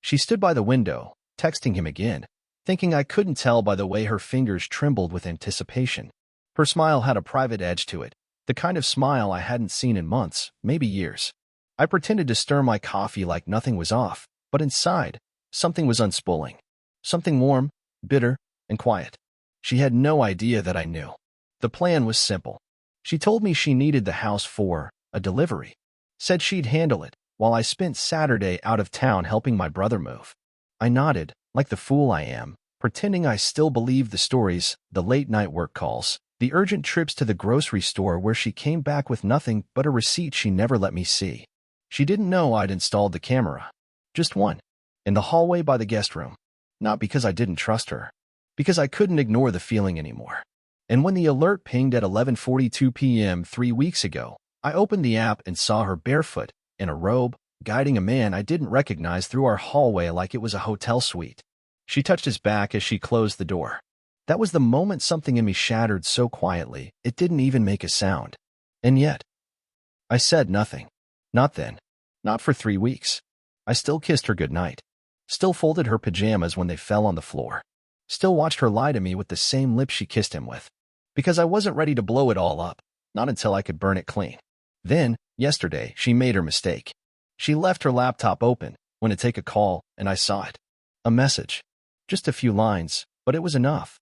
She stood by the window, texting him again, thinking I couldn't tell by the way her fingers trembled with anticipation. Her smile had a private edge to it, the kind of smile I hadn't seen in months, maybe years. I pretended to stir my coffee like nothing was off, but inside, something was unspooling. Something warm, bitter, and quiet. She had no idea that I knew. The plan was simple. She told me she needed the house for a delivery. Said she'd handle it, while I spent Saturday out of town helping my brother move. I nodded, like the fool I am, pretending I still believed the stories, the late-night work calls, the urgent trips to the grocery store where she came back with nothing but a receipt she never let me see. She didn't know I'd installed the camera. Just one. In the hallway by the guest room. Not because I didn't trust her. Because I couldn't ignore the feeling anymore. And when the alert pinged at 11:42 p.m. 3 weeks ago, I opened the app and saw her barefoot, in a robe, guiding a man I didn't recognize through our hallway like it was a hotel suite. She touched his back as she closed the door. That was the moment something in me shattered so quietly, it didn't even make a sound. And yet, I said nothing. Not then. Not for 3 weeks. I still kissed her goodnight. Still folded her pajamas when they fell on the floor. Still watched her lie to me with the same lips she kissed him with. Because I wasn't ready to blow it all up, not until I could burn it clean. Then, yesterday, she made her mistake. She left her laptop open, went to take a call, and I saw it. A message. Just a few lines, but it was enough.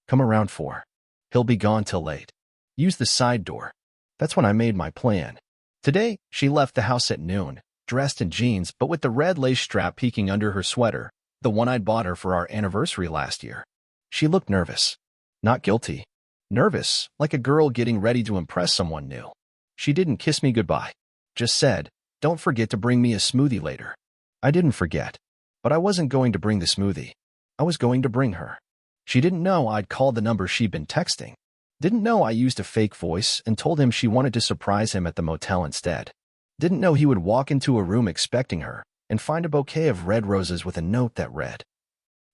Come around 4. He'll be gone till late. Use the side door. That's when I made my plan. Today, she left the house at noon, dressed in jeans but with the red lace strap peeking under her sweater, the one I'd bought her for our anniversary last year. She looked nervous. Not guilty. Nervous, like a girl getting ready to impress someone new. She didn't kiss me goodbye. Just said, don't forget to bring me a smoothie later. I didn't forget. But I wasn't going to bring the smoothie. I was going to bring her. She didn't know I'd called the number she'd been texting. Didn't know I used a fake voice and told him she wanted to surprise him at the motel instead. Didn't know he would walk into a room expecting her and find a bouquet of red roses with a note that read,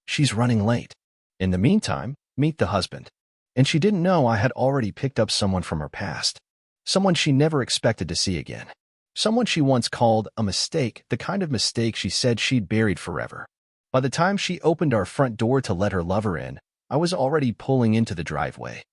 "She's running late. In the meantime, meet the husband." And she didn't know I had already picked up someone from her past. Someone she never expected to see again. Someone she once called a mistake, the kind of mistake she said she'd buried forever. By the time she opened our front door to let her lover in, I was already pulling into the driveway.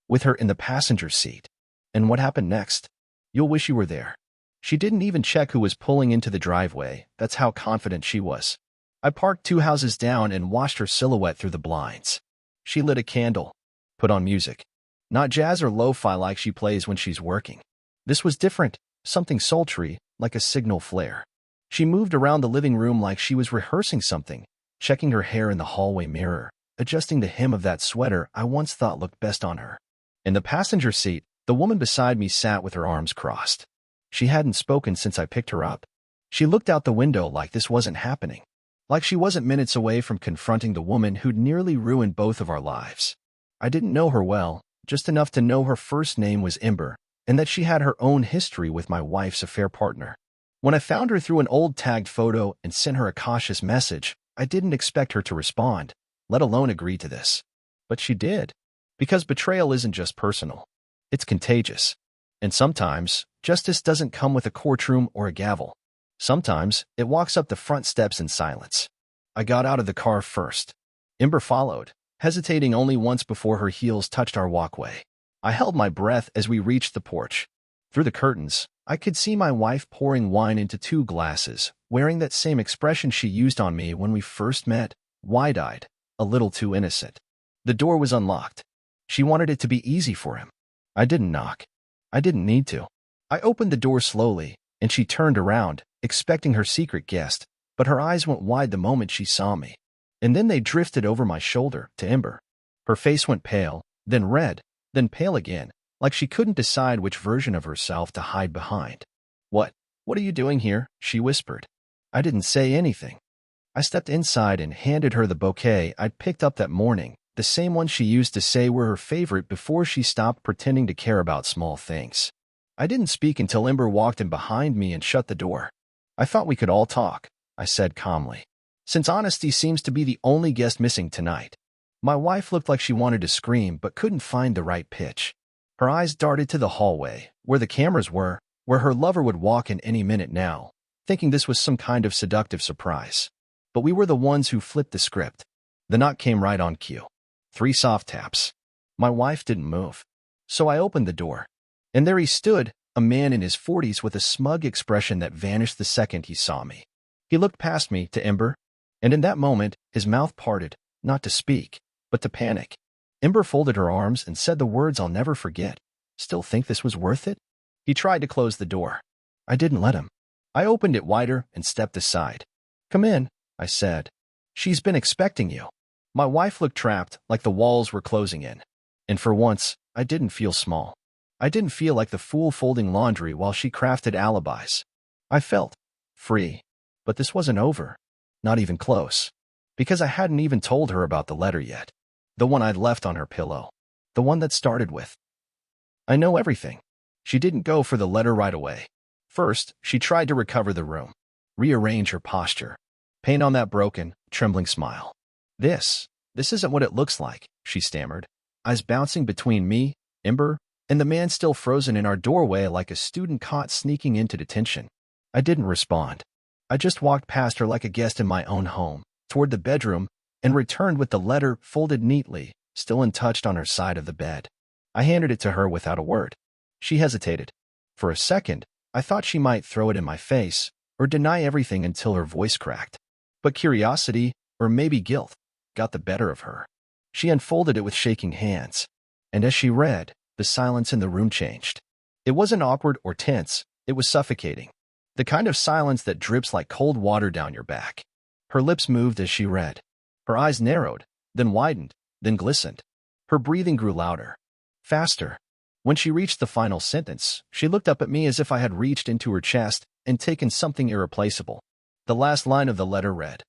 With her in the passenger seat. And what happened next? You'll wish you were there. She didn't even check who was pulling into the driveway. That's how confident she was. I parked 2 houses down and watched her silhouette through the blinds. She lit a candle, put on music. Not jazz or lo-fi like she plays when she's working. This was different, something sultry, like a signal flare. She moved around the living room like she was rehearsing something, checking her hair in the hallway mirror, adjusting the hem of that sweater I once thought looked best on her. In the passenger seat, the woman beside me sat with her arms crossed. She hadn't spoken since I picked her up. She looked out the window like this wasn't happening. Like she wasn't minutes away from confronting the woman who'd nearly ruined both of our lives. I didn't know her well, just enough to know her first name was Ember, and that she had her own history with my wife's affair partner. When I found her through an old tagged photo and sent her a cautious message, I didn't expect her to respond, let alone agree to this. But she did. Because betrayal isn't just personal. It's contagious. And sometimes, justice doesn't come with a courtroom or a gavel. Sometimes, it walks up the front steps in silence. I got out of the car first. Ember followed, hesitating only once before her heels touched our walkway. I held my breath as we reached the porch. Through the curtains, I could see my wife pouring wine into 2 glasses, wearing that same expression she used on me when we first met, wide-eyed, a little too innocent. The door was unlocked. She wanted it to be easy for him. I didn't knock. I didn't need to. I opened the door slowly, and she turned around, expecting her secret guest, but her eyes went wide the moment she saw me. And then they drifted over my shoulder to Ember. Her face went pale, then red, then pale again, like she couldn't decide which version of herself to hide behind. What are you doing here?" she whispered. I didn't say anything. I stepped inside and handed her the bouquet I'd picked up that morning, the same one she used to say were her favorite before she stopped pretending to care about small things. I didn't speak until Ember walked in behind me and shut the door. "I thought we could all talk," I said calmly. "Since honesty seems to be the only guest missing tonight." My wife looked like she wanted to scream but couldn't find the right pitch. Her eyes darted to the hallway, where the cameras were, where her lover would walk in any minute now. thinking this was some kind of seductive surprise. But we were the ones who flipped the script. The knock came right on cue. 3 soft taps. My wife didn't move. So I opened the door. And there he stood, a man in his 40s with a smug expression that vanished the second he saw me. He looked past me to Ember, and in that moment, his mouth parted, not to speak, but to panic. Ember folded her arms and said the words I'll never forget. Still think this was worth it? He tried to close the door. I didn't let him. I opened it wider and stepped aside. Come in, I said. She's been expecting you. My wife looked trapped, like the walls were closing in. And for once, I didn't feel small. I didn't feel like the fool folding laundry while she crafted alibis. I felt free. But this wasn't over. Not even close. Because I hadn't even told her about the letter yet. The one I'd left on her pillow. The one that started with, I know everything. She didn't go for the letter right away. First, she tried to recover the room. Rearrange her posture. Paint on that broken, trembling smile. This isn't what it looks like, she stammered. Eyes bouncing between me, Ember, and the man still frozen in our doorway like a student caught sneaking into detention. I didn't respond. I just walked past her like a guest in my own home, toward the bedroom, and returned with the letter folded neatly, still untouched on her side of the bed. I handed it to her without a word. She hesitated. For a second, I thought she might throw it in my face, or deny everything until her voice cracked. But curiosity, or maybe guilt, got the better of her. She unfolded it with shaking hands. And as she read, the silence in the room changed. It wasn't awkward or tense, it was suffocating. The kind of silence that drips like cold water down your back. Her lips moved as she read. Her eyes narrowed, then widened, then glistened. Her breathing grew louder. Faster. When she reached the final sentence, she looked up at me as if I had reached into her chest and taken something irreplaceable. The last line of the letter read,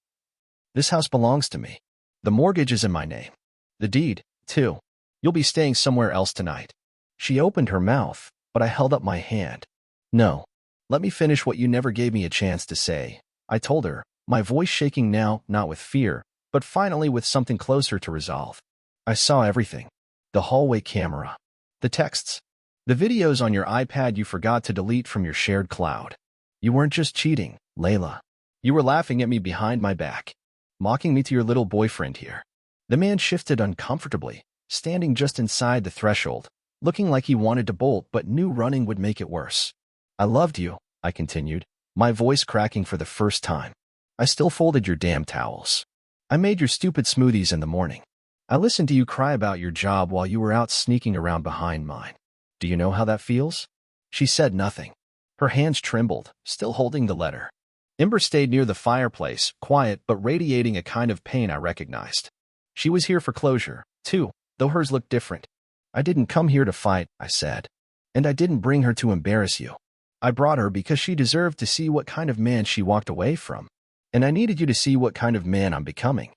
This house belongs to me. The mortgage is in my name. The deed, too. You'll be staying somewhere else tonight. She opened her mouth, but I held up my hand. No. Let me finish what you never gave me a chance to say, I told her, my voice shaking now, not with fear, but finally with something closer to resolve. I saw everything. The hallway camera. The texts. The videos on your iPad you forgot to delete from your shared cloud. You weren't just cheating, Layla. You were laughing at me behind my back. Mocking me to your little boyfriend here. The man shifted uncomfortably, standing just inside the threshold, looking like he wanted to bolt but knew running would make it worse. I loved you, I continued, my voice cracking for the first time. I still folded your damn towels. I made your stupid smoothies in the morning. I listened to you cry about your job while you were out sneaking around behind mine. Do you know how that feels? She said nothing. Her hands trembled, still holding the letter. Ember stayed near the fireplace, quiet but radiating a kind of pain I recognized. She was here for closure, too, though hers looked different. I didn't come here to fight, I said. And I didn't bring her to embarrass you. I brought her because she deserved to see what kind of man she walked away from. And I needed you to see what kind of man I'm becoming.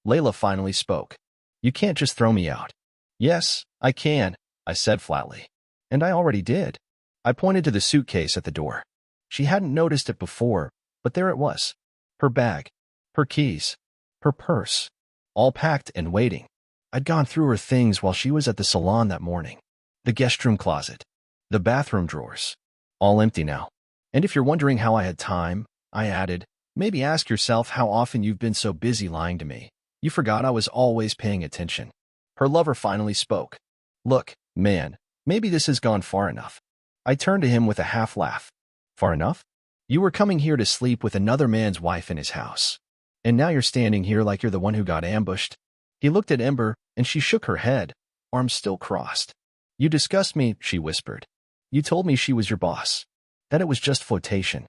Layla finally spoke. You can't just throw me out. Yes, I can, I said flatly. And I already did. I pointed to the suitcase at the door. She hadn't noticed it before, but there it was. Her bag, her keys, her purse, all packed and waiting. I'd gone through her things while she was at the salon that morning. The guest room closet, the bathroom drawers, all empty now. And if you're wondering how I had time, I added, maybe ask yourself how often you've been so busy lying to me. You forgot I was always paying attention. Her lover finally spoke. Look, man, maybe this has gone far enough. I turned to him with a half laugh. Far enough? You were coming here to sleep with another man's wife in his house. And now you're standing here like you're the one who got ambushed. He looked at Ember, and she shook her head, arms still crossed. You disgust me, she whispered. You told me she was your boss. That it was just flirtation.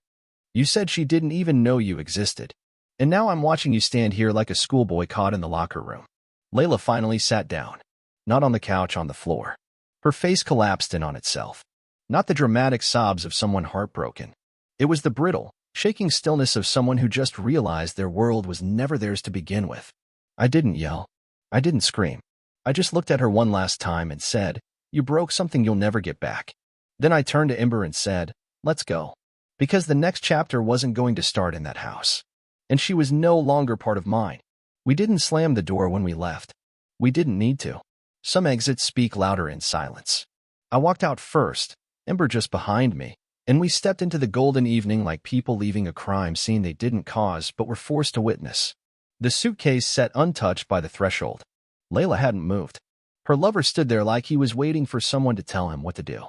You said she didn't even know you existed. And now I'm watching you stand here like a schoolboy caught in the locker room. Layla finally sat down. Not on the couch, on the floor. Her face collapsed in on itself. Not the dramatic sobs of someone heartbroken. It was the brittle, shaking stillness of someone who just realized their world was never theirs to begin with. I didn't yell. I didn't scream. I just looked at her one last time and said, You broke something you'll never get back. Then I turned to Ember and said, Let's go. Because the next chapter wasn't going to start in that house. And she was no longer part of mine. We didn't slam the door when we left. We didn't need to. Some exits speak louder in silence. I walked out first, Ember just behind me, And we stepped into the golden evening like people leaving a crime scene they didn't cause but were forced to witness. The suitcase sat untouched by the threshold. Layla hadn't moved. Her lover stood there like he was waiting for someone to tell him what to do.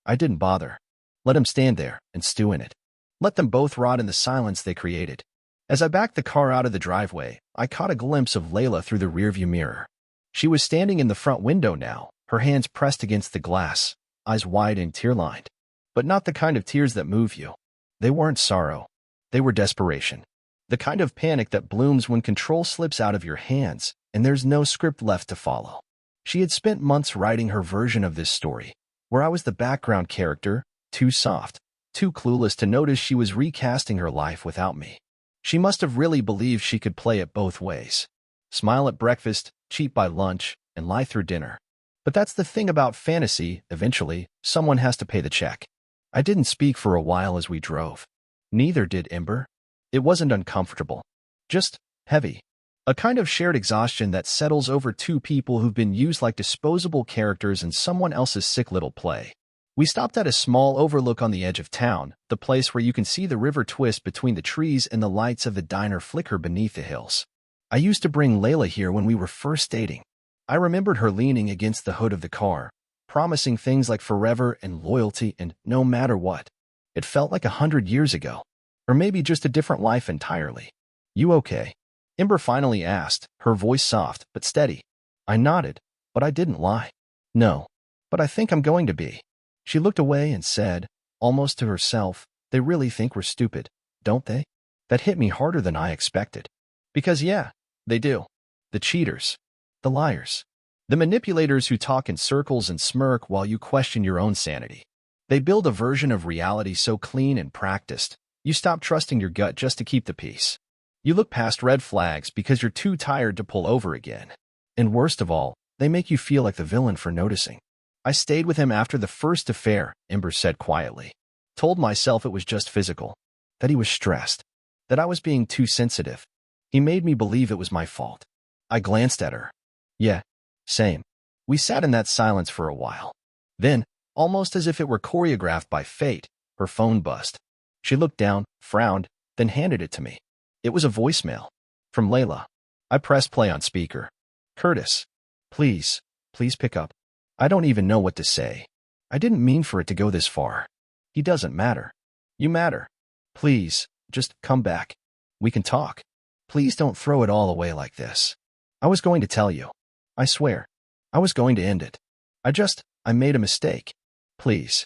I didn't bother. Let him stand there and stew in it. Let them both rot in the silence they created. As I backed the car out of the driveway, I caught a glimpse of Layla through the rearview mirror. She was standing in the front window now, her hands pressed against the glass, eyes wide and tear-lined. But not the kind of tears that move you. They weren't sorrow. They were desperation. The kind of panic that blooms when control slips out of your hands and there's no script left to follow. She had spent months writing her version of this story, where I was the background character, too soft, too clueless to notice she was recasting her life without me. She must have really believed she could play it both ways. Smile at breakfast, cheat by lunch, and lie through dinner. But that's the thing about fantasy, eventually, someone has to pay the check. I didn't speak for a while as we drove. Neither did Ember. It wasn't uncomfortable. Just heavy. A kind of shared exhaustion that settles over two people who've been used like disposable characters in someone else's sick little play. We stopped at a small overlook on the edge of town, the place where you can see the river twist between the trees and the lights of the diner flicker beneath the hills. I used to bring Layla here when we were first dating. I remembered her leaning against the hood of the car, promising things like forever and loyalty and no matter what. It felt like 100 years ago. Or maybe just a different life entirely. You okay? Ember finally asked, her voice soft but steady. I nodded, but I didn't lie. No, but I think I'm going to be. She looked away and said, almost to herself, they really think we're stupid, don't they? That hit me harder than I expected. Because yeah, they do. The cheaters. The liars. The manipulators who talk in circles and smirk while you question your own sanity. They build a version of reality so clean and practiced, you stop trusting your gut just to keep the peace. You look past red flags because you're too tired to pull over again. And worst of all, they make you feel like the villain for noticing. I stayed with him after the first affair, Ember said quietly. Told myself it was just physical. That he was stressed. That I was being too sensitive. He made me believe it was my fault. I glanced at her. Yeah, same. We sat in that silence for a while. Then, almost as if it were choreographed by fate, her phone buzzed. She looked down, frowned, then handed it to me. It was a voicemail. From Layla. I pressed play on speaker. Curtis. Please pick up. I don't even know what to say. I didn't mean for it to go this far. He doesn't matter. You matter. Please, just come back. We can talk. Please don't throw it all away like this. I was going to tell you. I swear. I was going to end it. I made a mistake. Please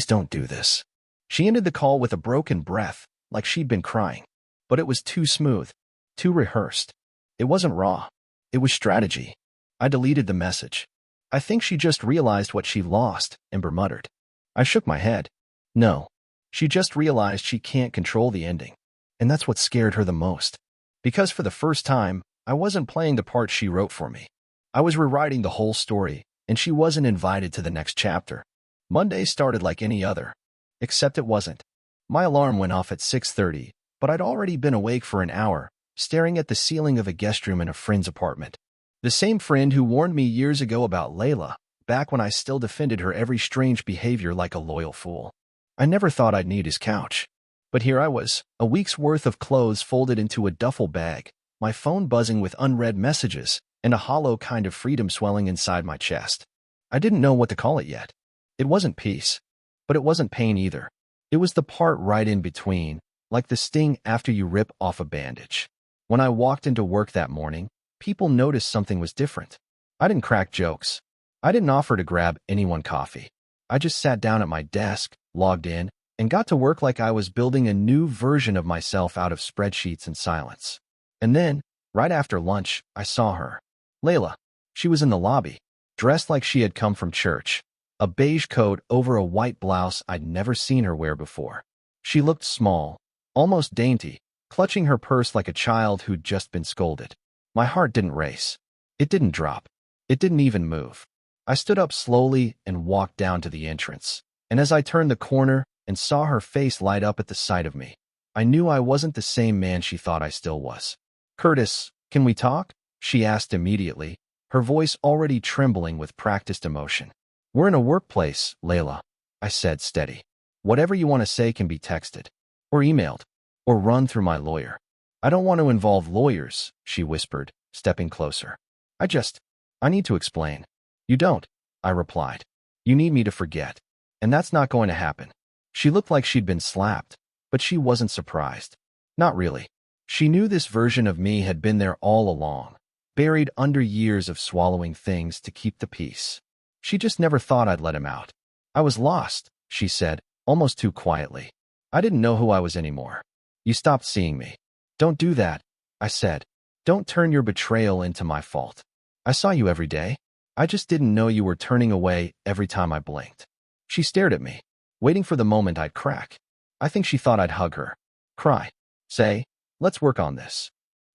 don't do this. She ended the call with a broken breath, like she'd been crying. But it was too smooth, too rehearsed. It wasn't raw. It was strategy. I deleted the message. I think she just realized what she lost, Ember muttered. I shook my head. No. She just realized she can't control the ending. And that's what scared her the most. Because for the first time, I wasn't playing the part she wrote for me. I was rewriting the whole story, and she wasn't invited to the next chapter. Monday started like any other. Except it wasn't. My alarm went off at 6:30, but I'd already been awake for an hour, staring at the ceiling of a guest room in a friend's apartment. The same friend who warned me years ago about Layla, back when I still defended her every strange behavior like a loyal fool. I never thought I'd need his couch. But here I was, a week's worth of clothes folded into a duffel bag, my phone buzzing with unread messages, and a hollow kind of freedom swelling inside my chest. I didn't know what to call it yet. It wasn't peace. But it wasn't pain either. It was the part right in between, like the sting after you rip off a bandage. When I walked into work that morning, people noticed something was different. I didn't crack jokes. I didn't offer to grab anyone coffee. I just sat down at my desk, logged in, and got to work like I was building a new version of myself out of spreadsheets and silence. And then, right after lunch, I saw her. Layla. She was in the lobby, dressed like she had come from church. A beige coat over a white blouse I'd never seen her wear before. She looked small, almost dainty, clutching her purse like a child who'd just been scolded. My heart didn't race. It didn't drop. It didn't even move. I stood up slowly and walked down to the entrance. And as I turned the corner and saw her face light up at the sight of me, I knew I wasn't the same man she thought I still was. Curtis, can we talk? She asked immediately, her voice already trembling with practiced emotion. We're in a workplace, Layla, I said steady. Whatever you want to say can be texted, or emailed, or run through my lawyer. I don't want to involve lawyers, she whispered, stepping closer. I need to explain. You don't, I replied. You need me to forget. And that's not going to happen. She looked like she'd been slapped, but she wasn't surprised. Not really. She knew this version of me had been there all along, buried under years of swallowing things to keep the peace. She just never thought I'd let him out. I was lost, she said, almost too quietly. I didn't know who I was anymore. You stopped seeing me. Don't do that, I said. Don't turn your betrayal into my fault. I saw you every day. I just didn't know you were turning away every time I blinked. She stared at me, waiting for the moment I'd crack. I think she thought I'd hug her, cry, say, let's work on this.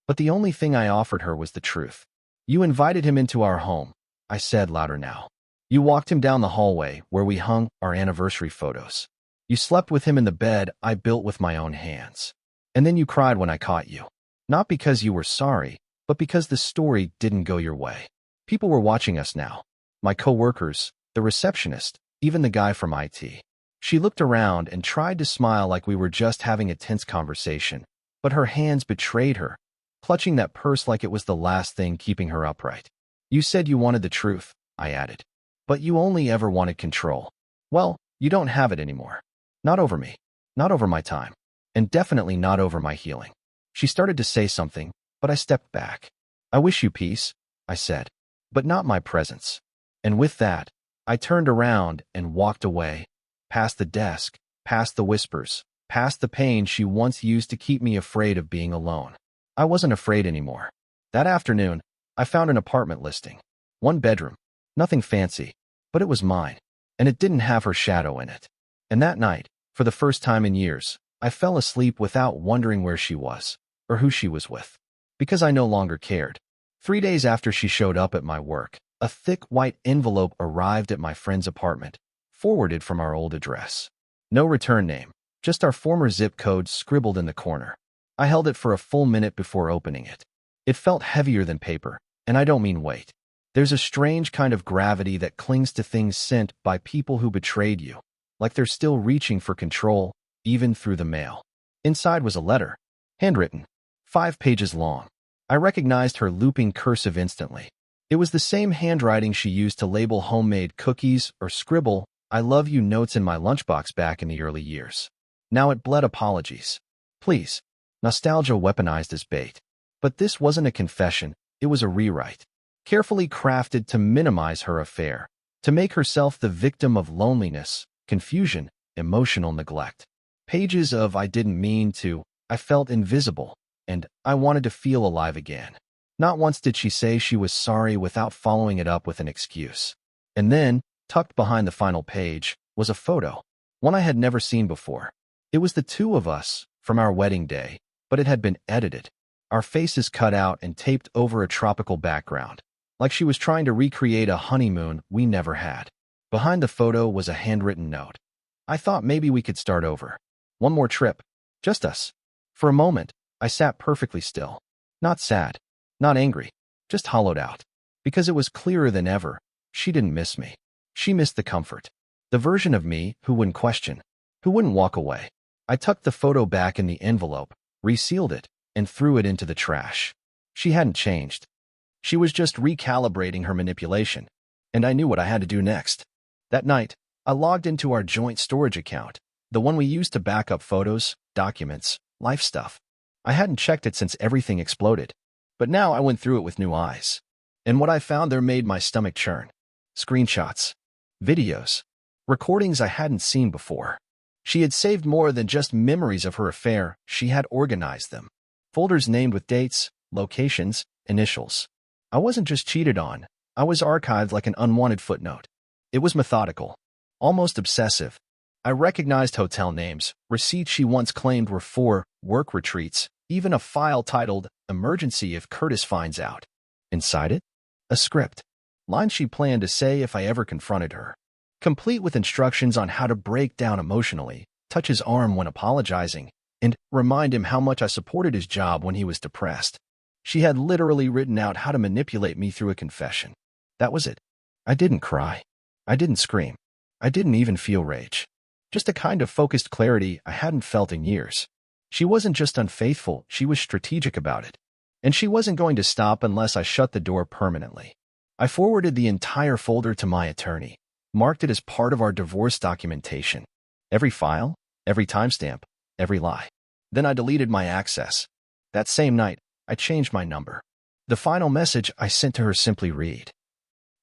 But the only thing I offered her was the truth. You invited him into our home, I said louder now. You walked him down the hallway where we hung our anniversary photos. You slept with him in the bed I built with my own hands. And then you cried when I caught you. Not because you were sorry, but because the story didn't go your way. People were watching us now. My coworkers, the receptionist, even the guy from IT. She looked around and tried to smile like we were just having a tense conversation, but her hands betrayed her, clutching that purse like it was the last thing keeping her upright. You said you wanted the truth, I added. But you only ever wanted control. Well, you don't have it anymore. Not over me. Not over my time. And definitely not over my healing. She started to say something, but I stepped back. I wish you peace, I said, but not my presence. And with that, I turned around and walked away, past the desk, past the whispers, past the pain she once used to keep me afraid of being alone. I wasn't afraid anymore. That afternoon, I found an apartment listing. 1 bedroom. Nothing fancy, but it was mine, and it didn't have her shadow in it. And that night, for the first time in years, I fell asleep without wondering where she was, or who she was with, because I no longer cared. 3 days after she showed up at my work, a thick white envelope arrived at my friend's apartment, forwarded from our old address. No return name, just our former zip code scribbled in the corner. I held it for a full minute before opening it. It felt heavier than paper, and I don't mean weight. There's a strange kind of gravity that clings to things sent by people who betrayed you, like they're still reaching for control, even through the mail. Inside was a letter, handwritten, 5 pages long. I recognized her looping cursive instantly. It was the same handwriting she used to label homemade cookies or scribble "I love you" notes in my lunchbox back in the early years. Now it bled apologies. Please. Nostalgia weaponized as bait. But this wasn't a confession, it was a rewrite. Carefully crafted to minimize her affair, to make herself the victim of loneliness, confusion, emotional neglect. Pages of "I didn't mean to," "I felt invisible," and "I wanted to feel alive again." Not once did she say she was sorry without following it up with an excuse. And then, tucked behind the final page, was a photo, one I had never seen before. It was the 2 of us, from our wedding day, but it had been edited, our faces cut out and taped over a tropical background, like she was trying to recreate a honeymoon we never had. Behind the photo was a handwritten note. I thought maybe we could start over. One more trip. Just us. For a moment, I sat perfectly still. Not sad. Not angry. Just hollowed out. Because it was clearer than ever. She didn't miss me. She missed the comfort. The version of me who wouldn't question. Who wouldn't walk away. I tucked the photo back in the envelope, resealed it, and threw it into the trash. She hadn't changed. She was just recalibrating her manipulation. And I knew what I had to do next. That night, I logged into our joint storage account, the one we used to back up photos, documents, life stuff. I hadn't checked it since everything exploded. But now I went through it with new eyes. And what I found there made my stomach churn. Screenshots. Videos. Recordings I hadn't seen before. She had saved more than just memories of her affair, she had organized them. Folders named with dates, locations, initials. I wasn't just cheated on, I was archived like an unwanted footnote. It was methodical. Almost obsessive. I recognized hotel names, receipts she once claimed were for work retreats, even a file titled "Emergency if Curtis finds out." Inside it, a script. Lines she planned to say if I ever confronted her. Complete with instructions on how to break down emotionally, touch his arm when apologizing, and remind him how much I supported his job when he was depressed. She had literally written out how to manipulate me through a confession. That was it. I didn't cry. I didn't scream. I didn't even feel rage. Just a kind of focused clarity I hadn't felt in years. She wasn't just unfaithful, she was strategic about it. And she wasn't going to stop unless I shut the door permanently. I forwarded the entire folder to my attorney, marked it as part of our divorce documentation. Every file, every timestamp, every lie. Then I deleted my access. That same night, I changed my number. The final message I sent to her simply read,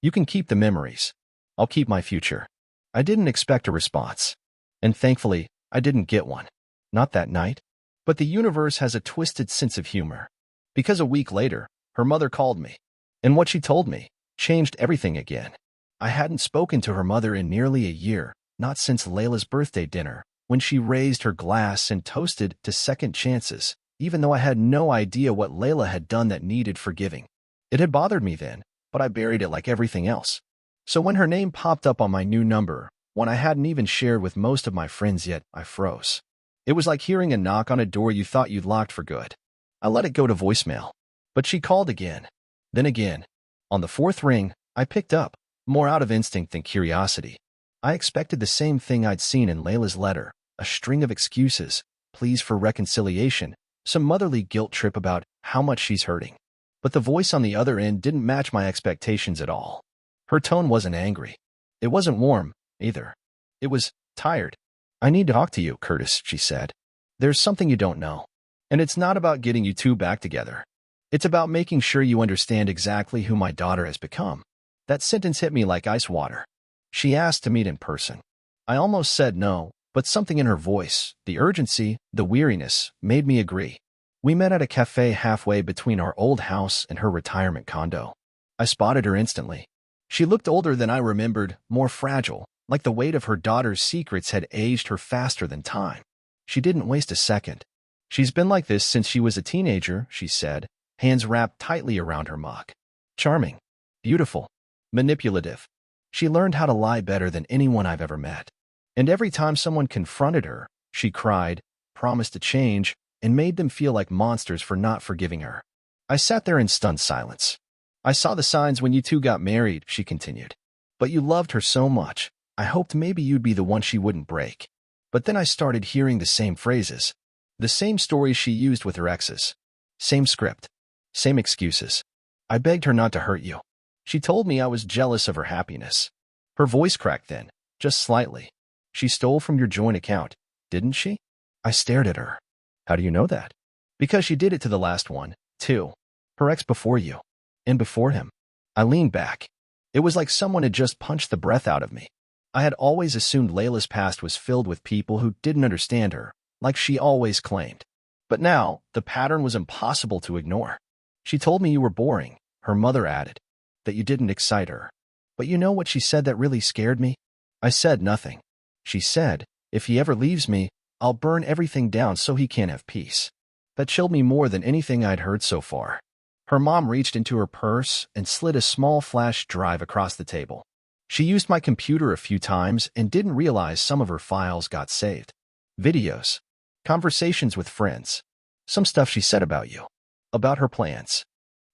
"You can keep the memories. I'll keep my future." I didn't expect a response. And thankfully, I didn't get one. Not that night. But the universe has a twisted sense of humor. Because a week later, her mother called me. And what she told me changed everything again. I hadn't spoken to her mother in nearly a year, not since Layla's birthday dinner, when she raised her glass and toasted to second chances, even though I had no idea what Layla had done that needed forgiving. It had bothered me then, but I buried it like everything else. So when her name popped up on my new number, one I hadn't even shared with most of my friends yet, I froze. It was like hearing a knock on a door you thought you'd locked for good. I let it go to voicemail. But she called again. Then again. On the fourth ring, I picked up, more out of instinct than curiosity. I expected the same thing I'd seen in Layla's letter, a string of excuses, pleas for reconciliation, some motherly guilt trip about how much she's hurting. But the voice on the other end didn't match my expectations at all. Her tone wasn't angry. It wasn't warm, either. It was tired. "I need to talk to you, Curtis," she said. "There's something you don't know. And it's not about getting you two back together. It's about making sure you understand exactly who my daughter has become." That sentence hit me like ice water. She asked to meet in person. I almost said no, but something in her voice, the urgency, the weariness, made me agree. We met at a cafe halfway between our old house and her retirement condo. I spotted her instantly. She looked older than I remembered, more fragile, like the weight of her daughter's secrets had aged her faster than time. She didn't waste a second. "She's been like this since she was a teenager," she said, hands wrapped tightly around her mug. "Charming. Beautiful. Manipulative. She learned how to lie better than anyone I've ever met. And every time someone confronted her, she cried, promised to change, and made them feel like monsters for not forgiving her." I sat there in stunned silence. "I saw the signs when you two got married," she continued. "But you loved her so much. I hoped maybe you'd be the one she wouldn't break." But then I started hearing the same phrases, the same stories she used with her exes. Same script. Same excuses. "I begged her not to hurt you. She told me I was jealous of her happiness." Her voice cracked then, just slightly. "She stole from your joint account, didn't she?" I stared at her. "How do you know that?" "Because she did it to the last one, too. Her ex before you. And before him." I leaned back. It was like someone had just punched the breath out of me. I had always assumed Layla's past was filled with people who didn't understand her, like she always claimed. But now, the pattern was impossible to ignore. "She told me you were boring," her mother added, "that you didn't excite her. But you know what she said that really scared me?" I said nothing. "She said, if he ever leaves me, I'll burn everything down so he can't have peace." That chilled me more than anything I'd heard so far. Her mom reached into her purse and slid a small flash drive across the table. She used my computer a few times and didn't realize some of her files got saved. Videos. Conversations with friends. Some stuff she said about you. About her plans.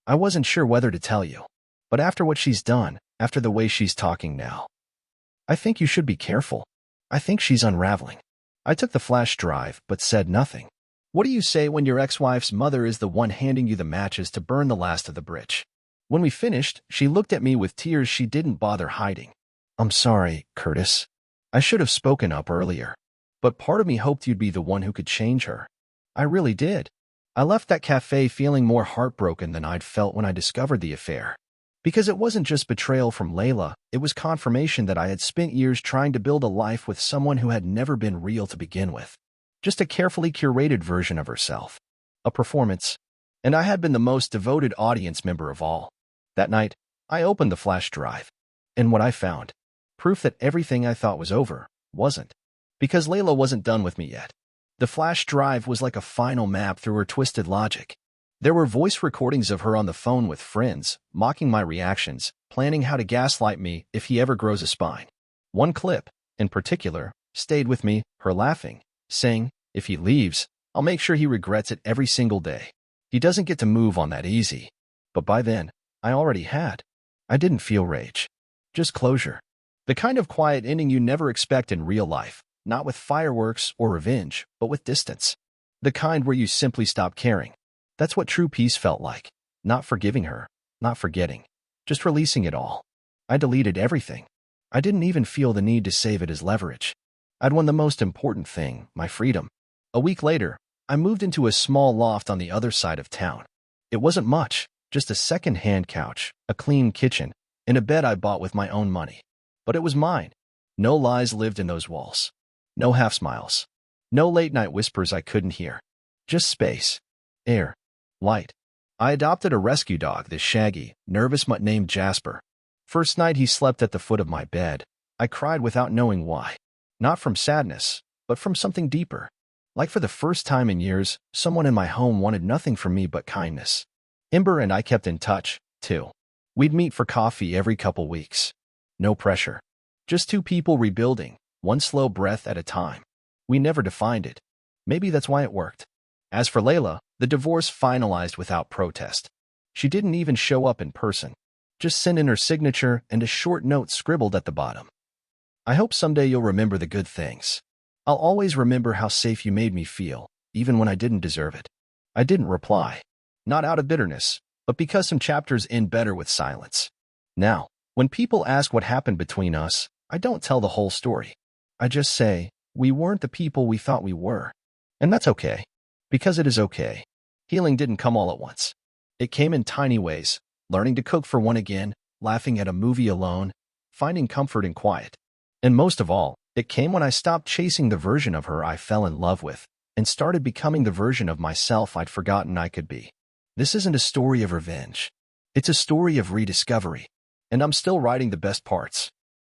I wasn't sure whether to tell you. But after what she's done, after the way she's talking now, I think you should be careful. I think she's unraveling. I took the flash drive, but said nothing. What do you say when your ex-wife's mother is the one handing you the matches to burn the last of the bridge? When we finished, she looked at me with tears she didn't bother hiding. "I'm sorry, Curtis. I should have spoken up earlier. But part of me hoped you'd be the one who could change her. I really did." I left that cafe feeling more heartbroken than I'd felt when I discovered the affair. Because it wasn't just betrayal from Layla, it was confirmation that I had spent years trying to build a life with someone who had never been real to begin with. Just a carefully curated version of herself. A performance. And I had been the most devoted audience member of all. That night, I opened the flash drive. And what I found, proof that everything I thought was over, wasn't. Because Layla wasn't done with me yet. The flash drive was like a final map through her twisted logic. There were voice recordings of her on the phone with friends, mocking my reactions, planning how to gaslight me if he ever grows a spine. One clip, in particular, stayed with me, her laughing, saying, "If he leaves, I'll make sure he regrets it every single day. He doesn't get to move on that easy." But by then, I already had. I didn't feel rage. Just closure. The kind of quiet ending you never expect in real life, Not with fireworks or revenge, but with distance. The kind where you simply stop caring. That's what true peace felt like. Not forgiving her, not forgetting, just releasing it all. I deleted everything. I didn't even feel the need to save it as leverage. I'd won the most important thing, my freedom. A week later, I moved into a small loft on the other side of town. It wasn't much, just a second-hand couch, a clean kitchen, and a bed I bought with my own money. But it was mine. No lies lived in those walls. No half-smiles. No late-night whispers I couldn't hear. Just space. Air. Light. I adopted a rescue dog, this shaggy, nervous mutt named Jasper. First night he slept at the foot of my bed. I cried without knowing why. Not from sadness, but from something deeper. Like for the first time in years, someone in my home wanted nothing from me but kindness. Ember and I kept in touch, too. We'd meet for coffee every couple weeks. No pressure. Just two people rebuilding, one slow breath at a time. We never defined it. Maybe that's why it worked. As for Layla, the divorce finalized without protest. She didn't even show up in person. Just sent in her signature and a short note scribbled at the bottom. I hope someday you'll remember the good things. I'll always remember how safe you made me feel, even when I didn't deserve it. I didn't reply. Not out of bitterness, but because some chapters end better with silence. Now, when people ask what happened between us, I don't tell the whole story. I just say, we weren't the people we thought we were. And that's okay. Because it is okay. Healing didn't come all at once. It came in tiny ways, learning to cook for one again, laughing at a movie alone, finding comfort in quiet. And most of all, it came when I stopped chasing the version of her I fell in love with and started becoming the version of myself I'd forgotten I could be. This isn't a story of revenge. It's a story of rediscovery. And I'm still writing the best parts.